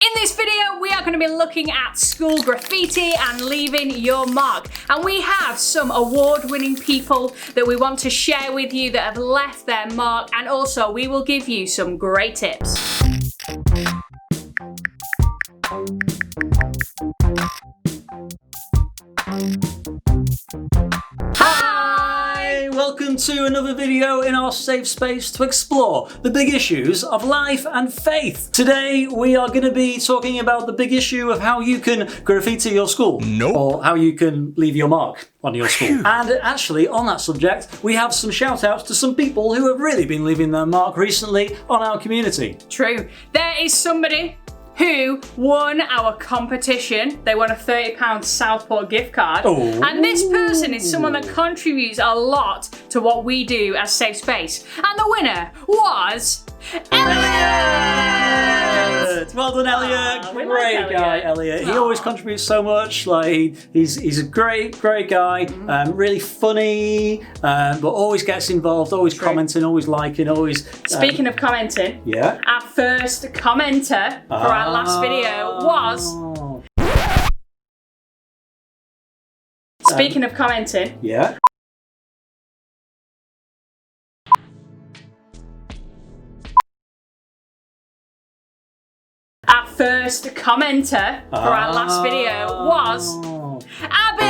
In this video, we are going to be looking at school graffiti and leaving your mark. And we have some award-winning people that we want to share with you that have left their mark, and also we will give you some great tips. Welcome to another video in our safe space to explore the big issues of life and faith. Today we are going to be talking about the big issue of how you can graffiti your school. Or how you can leave your mark on your school. And actually on that subject we have some shout outs to some people who have really been leaving their mark recently on our community. True. There is somebody who won our competition. They won a £30 Southport gift card. Ooh. And this person is someone that contributes a lot to what we do as Safe Space. And the winner was Elliot! Well done, Elliot. We Great like guy, Elliot. He always contributes so much. Like he's a great guy. Really funny, but always gets involved. Always commenting. Always liking. Always. Speaking of commenting, yeah. Our first commenter for our last video was. Speaking of commenting, yeah. Our first commenter for our last video was Abby!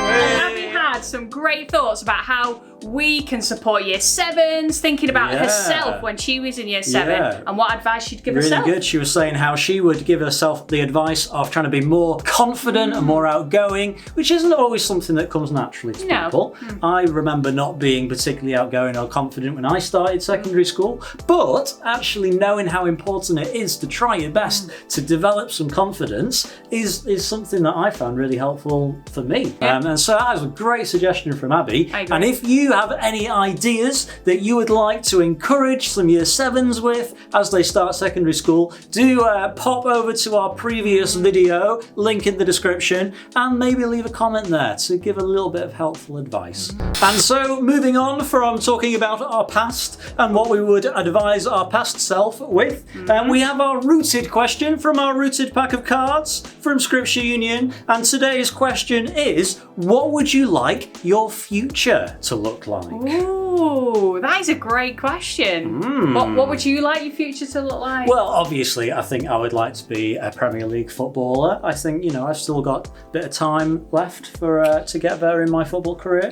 And Abby had some great thoughts about how we can support year 7s, thinking about herself when she was in year 7 and what advice she'd give herself. Really good. She was saying how she would give herself the advice of trying to be more confident and more outgoing, which isn't always something that comes naturally to people. I remember not being particularly outgoing or confident when I started secondary school, but actually knowing how important it is to try your best to develop some confidence is something that I found really helpful for me. And so that was a great suggestion from Abby. And if you have any ideas that you would like to encourage some year 7s with as they start secondary school, do pop over to our previous video, link in the description, and maybe leave a comment there to give a little bit of helpful advice. And so moving on from talking about our past and what we would advise our past self with, we have our rooted question from our rooted pack of cards from Scripture Union, and today's question is, what would you like your future to look like? Ooh, that is a great question. What would you like your future to look like? Well, obviously, I think I would like to be a Premier League footballer. I think, you know, I've still got a bit of time left for to get there in my football career.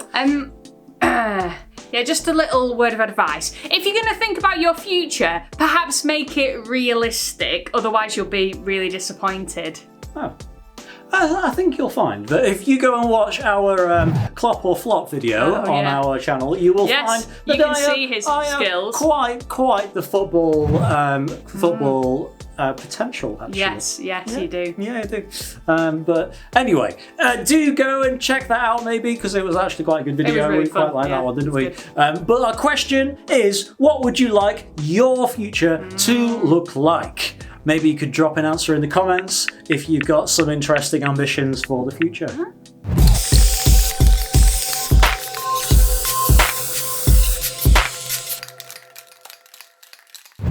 Yeah, just a little word of advice. If you're going to think about your future, perhaps make it realistic, otherwise you'll be really disappointed. Oh. I think you'll find that if you go and watch our Clop or Flop video on our channel, you will find that you can see his skills. Quite the football potential, actually. Yes, you do. Yeah, I do. But anyway, do go and check that out maybe, because it was actually quite a good video. Really we quite liked that one, didn't we? Good. But our question is, what would you like your future to look like? Maybe you could drop an answer in the comments if you've got some interesting ambitions for the future.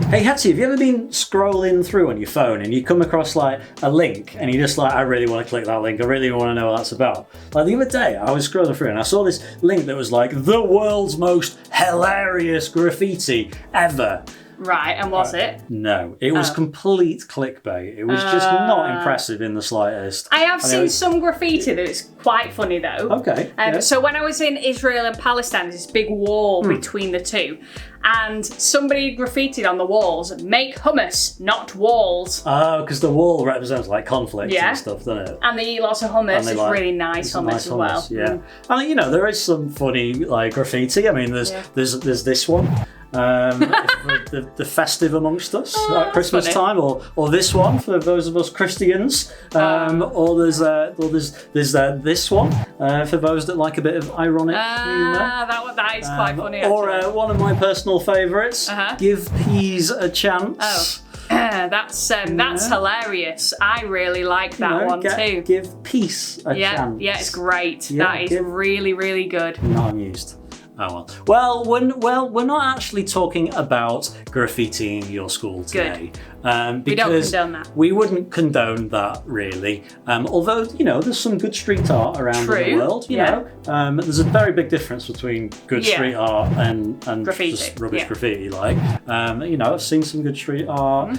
Hey Hettie, have you ever been scrolling through on your phone and you come across like a link and you're just like, I really want to click that link, I really want to know what that's about? Like the other day I was scrolling through and I saw this link that was like the world's most hilarious graffiti ever. Right, and was it? No, it was complete clickbait. It was just not impressive in the slightest. I have seen some graffiti that is quite funny though. Okay. So when I was in Israel and Palestine, there's this big wall between the two, and somebody graffitied on the walls, "Make hummus, not walls." Oh, because the wall represents like conflict and stuff, doesn't it? And they eat lots of hummus. It's like, really nice hummus as well. Yeah. And you know, there is some funny like graffiti. I mean, there's this one. The festive amongst us at Christmas time, or this one for those of us Christians, or there's this one for those that like a bit of ironic humour. That is quite funny. Or one of my personal favourites, give peas a chance. That's hilarious. I really like that one too. Give peace a chance. Yeah, it's great. That is really, really good. Not amused. Oh well. Well, we're not actually talking about graffitiing your school today. Because we don't condone that. We wouldn't condone that, really. Although, there's some good street art around in the world, you know. There's a very big difference between good street art and graffiti. just rubbish graffiti, like. I've seen some good street art,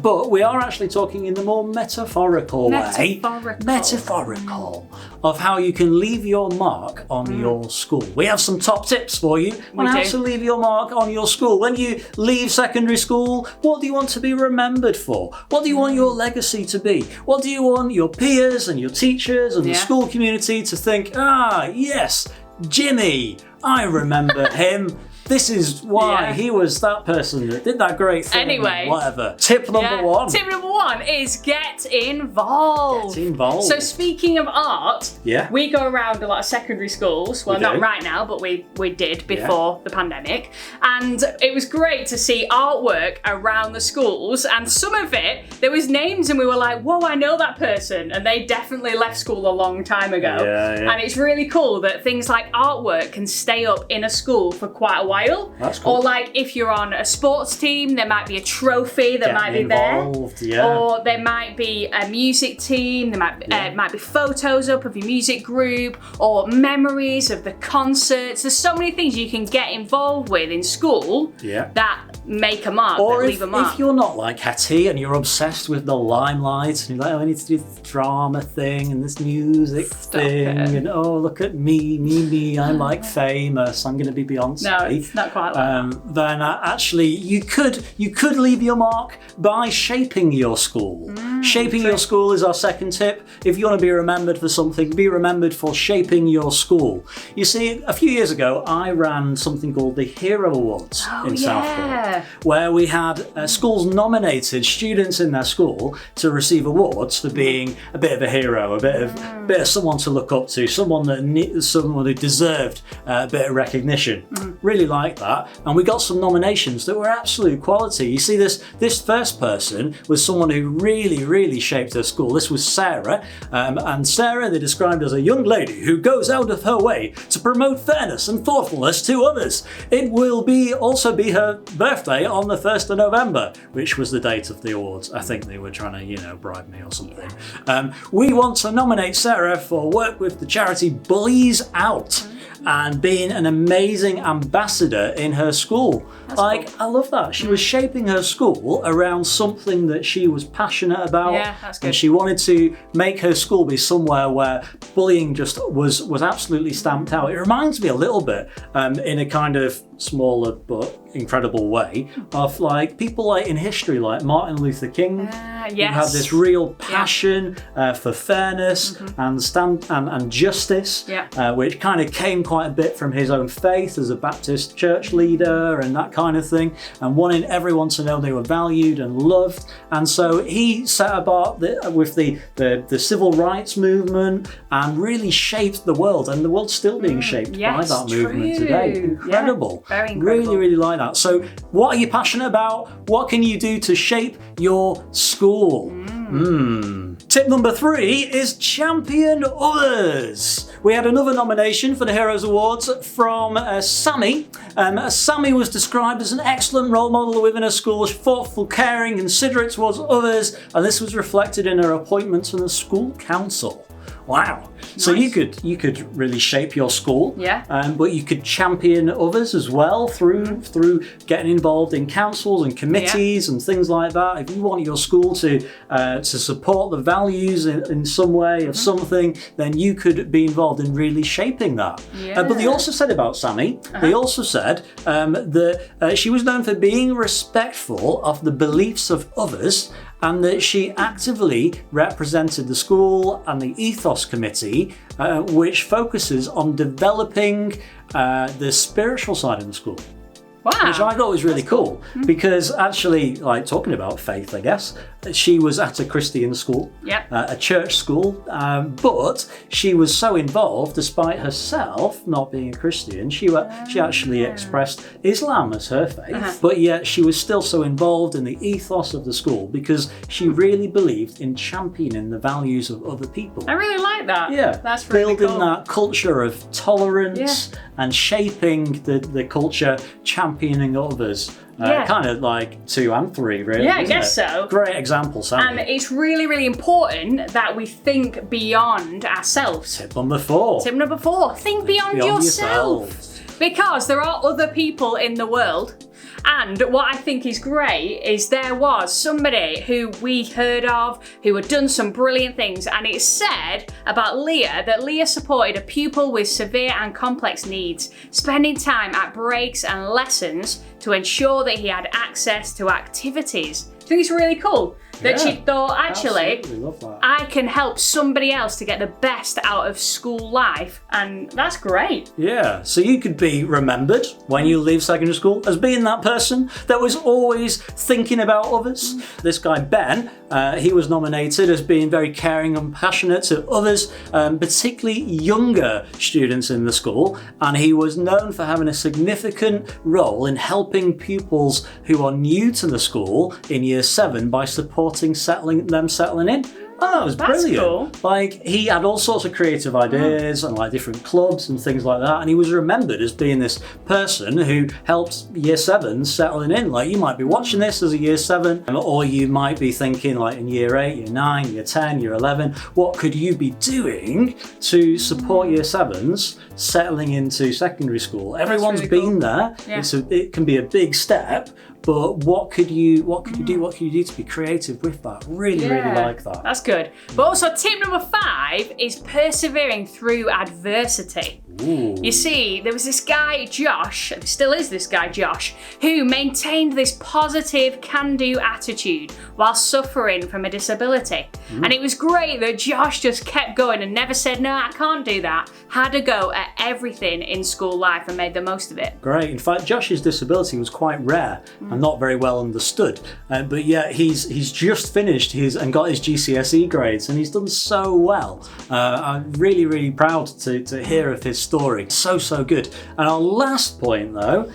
but we are actually talking in the more metaphorical way. Metaphorical. Of how you can leave your mark on your school. We have some top tips for you on how to leave your mark on your school. When you leave secondary school, what do you want to be remembered for? What do you want your legacy to be? What do you want your peers and your teachers and the school community to think, yes, Jimmy, I remember him. This is why he was that person that did that great thing. Anyway. Whatever. Tip number one. Tip number one is get involved. Get involved. So speaking of art, we go around a lot of secondary schools. Well, not right now, but we did before the pandemic. And it was great to see artwork around the schools. And some of it, there was names and we were like, whoa, I know that person. And they definitely left school a long time ago. And it's really cool that things like artwork can stay up in a school for quite a while. That's cool. Or like if you're on a sports team, there might be a trophy that might be involved, there. Or there might be a music team, there might be photos up of your music group, or memories of the concerts. There's so many things you can get involved with in school that make a mark, or that leave a mark. If you're not like Hettie and you're obsessed with the limelight and you're like, I need to do this drama thing and this music thing and look at me, I'm like famous, I'm going to be Beyonce. No, it's not quite like that. Then actually you could leave your mark by shaping your school. Shaping your school is our second tip. If you want to be remembered for something, be remembered for shaping your school. You see, a few years ago, I ran something called the Hero Awards in Southport, where we had schools nominated students in their school to receive awards for being a bit of a hero, a bit of someone to look up to, someone who deserved a bit of recognition. Really like that, and we got some nominations that were absolute quality. You see, this first person was someone who really shaped her school. This was Sarah, and Sarah they described as a young lady who goes out of her way to promote fairness and thoughtfulness to others. It will also be her birthday on the 1st of November, which was the date of the awards. I think they were trying to, bribe me or something. We want to nominate Sarah for work with the charity Bullies Out and being an amazing ambassador in her school. That's cool. I love that. She was shaping her school around something that she was passionate about. Yeah, that's good. And she wanted to make her school be somewhere where bullying just was absolutely stamped out. It reminds me a little bit, in a kind of smaller but incredible way, of like people like in history, like Martin Luther King, who had this real passion for fairness and justice, which kind of came quite a bit from his own faith as a Baptist church leader and that kind of thing, and wanting everyone to know they were valued and loved. And so he set about with the civil rights movement and really shaped the world, and the world's still being shaped by that movement today. Incredible. Very incredible. Really like that. So what are you passionate about? What can you do to shape your school? Tip number 3 is champion others. We had another nomination for the Heroes Awards from Sammy. Sammy was described as an excellent role model within her school, thoughtful, caring, considerate towards others, and this was reflected in her appointments from the school council. Wow. Nice. So you could really shape your school, but you could champion others as well through getting involved in councils and committees and things like that. If you want your school to support the values in some way of something, then you could be involved in really shaping that. But they also said about Sammy, they also said that she was known for being respectful of the beliefs of others, and that she actively represented the school and the ethos committee, which focuses on developing the spiritual side of the school. Wow. Which I thought was really cool, because actually, like talking about faith, I guess, she was at a Christian school, a church school, but she was so involved, despite herself not being a Christian, she actually expressed Islam as her faith, but yet she was still so involved in the ethos of the school because she really believed in championing the values of other people. I really like that. Yeah, that's really building cool. that culture of tolerance and shaping the culture, championing championing others. Kind of like 2 and 3, really. Yeah, I guess so. Great example, Sam. And it's really, really important that we think beyond ourselves. Tip number 4. Tip number 4, think beyond yourself. Because there are other people in the world. And what I think is great is there was somebody who we heard of who had done some brilliant things, and it said about Leah that Leah supported a pupil with severe and complex needs, spending time at breaks and lessons to ensure that he had access to activities. I think it's really cool that she thought, actually, I can help somebody else to get the best out of school life, and that's great. Yeah, so you could be remembered when you leave secondary school as being that person that was always thinking about others. This guy, Ben, he was nominated as being very caring and passionate to others, particularly younger students in the school, and he was known for having a significant role in helping pupils who are new to the school in year 7 by supporting settling in. Oh, that was brilliant. Cool. Like, he had all sorts of creative ideas and like different clubs and things like that, and he was remembered as being this person who helped year 7 settling in. Like, you might be watching this as a year 7, or you might be thinking like in year 8, year 9, year 10, year 11, what could you be doing to support year 7s settling into secondary school? Everyone's really been there. Yeah. It can be a big step, but what could you do to be creative with that? Really like that. That's good. But also tip number 5 is persevering through adversity. Ooh. You see, there was this guy, Josh, and still is this guy, Josh, who maintained this positive can-do attitude while suffering from a disability. And it was great that Josh just kept going and never said, no, I can't do that. Had a go at everything in school life and made the most of it. Great. In fact, Josh's disability was quite rare and not very well understood. But yeah, he's just finished and got his GCSE grades, and he's done so well. I'm really, really proud to hear of his story. So good. And our last point, though,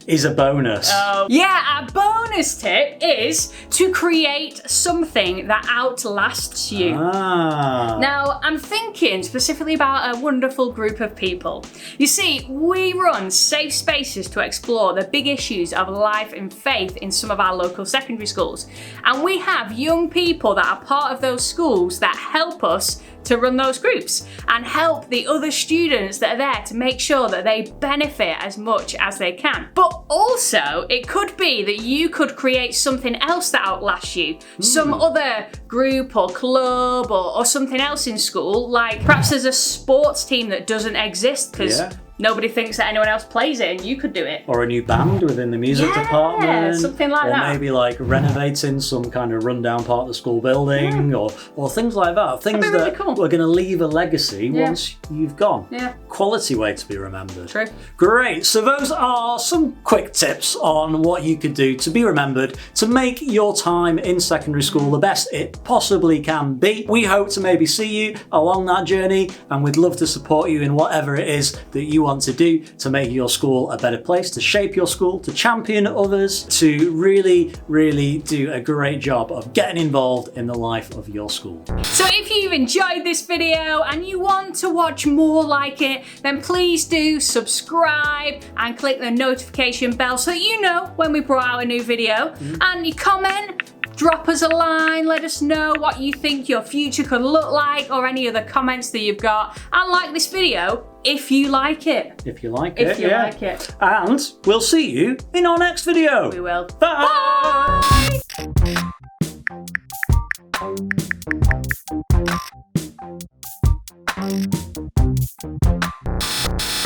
is a bonus. Yeah, our bonus tip is to create something that outlasts you. Now, I'm thinking specifically about a wonderful group of people. You see, we run safe spaces to explore the big issues of life and faith in some of our local secondary schools. And we have young people that are part of those schools that help us to run those groups and help the other students that are there to make sure that they benefit as much as they can. But also, it could be that you could create something else that outlasts you. Some other group or club or something else in school, like perhaps there's a sports team that doesn't exist because nobody thinks that anyone else plays it, and you could do it. Or a new band within the music department. Something like that. Or maybe like renovating some kind of rundown part of the school building, or things like that. Things that really cool. Are going to leave a legacy once you've gone. Yeah. Quality way to be remembered. True. Great. So those are some quick tips on what you could do to be remembered, to make your time in secondary school the best it possibly can be. We hope to maybe see you along that journey, and we'd love to support you in whatever it is that you want to do to make your school a better place, to shape your school, to champion others, to really, really do a great job of getting involved in the life of your school. So if you've enjoyed this video and you want to watch more like it, then please do subscribe and click the notification bell so that you know when we brought out a new video. And you comment, drop us a line, let us know what you think your future could look like, or any other comments that you've got, and like this video if you like it. If you like it. If you like it. And we'll see you in our next video. We will. Bye! Bye!